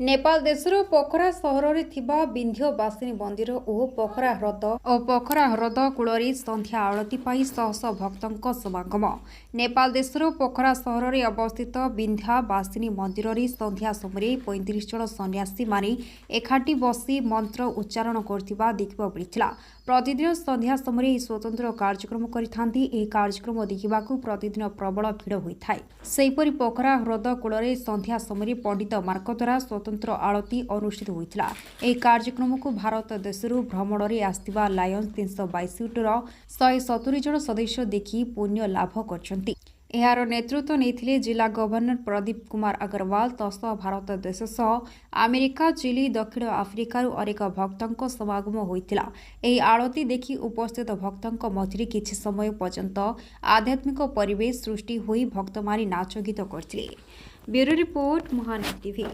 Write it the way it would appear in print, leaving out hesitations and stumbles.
नेपाल देशर पोखरा सहर में विंध्यवासिनी मंदिर और पोखरा ह्रद कूल संध्या आलती शह शह भक्तों समागम। नेपाल देशर पोखरा सहर में अवस्थित विंध्यवासिनी मंदिर में संध्या समय 35 जन सन्यासी माने एकाठी बसी मंत्र उच्चारण करथिबा देखिबा मिलिथिला। प्रतिदिन संध्या समय स्वतंत्र कार्यक्रम करिथांती। एही कार्यक्रम देखिबाकू प्रतिदिन प्रबल भिड़ होइथाय। सेहीपरि पोखरा ह्रद कूल संध्या समय पंडित मार्क द्वारा स्वतंत्र आलती अनुष्ठित होइथिला। एही कार्यक्रम को भारत देशरू भ्रमण में आसथिबा लायंस 322 टर 170 जन सदस्य देखि पुण्य लाभ करछंती। एहार नेतृत्व नेइथिले जिला गवर्नर प्रदीप कुमार अग्रवाल। तसह भारत देश सह अमेरिका, चिली, दक्षिण आफ्रिकार अनेक भक्तों समागम होइथिला। एही आलती देखि उपस्थित भक्तों मध्य किछि समय पर्यंत आध्यात्मिक परिवेश सृष्टि होई भक्तमानी नाच गीत करथिले। ब्यूरो रिपोर्ट महान टीवी।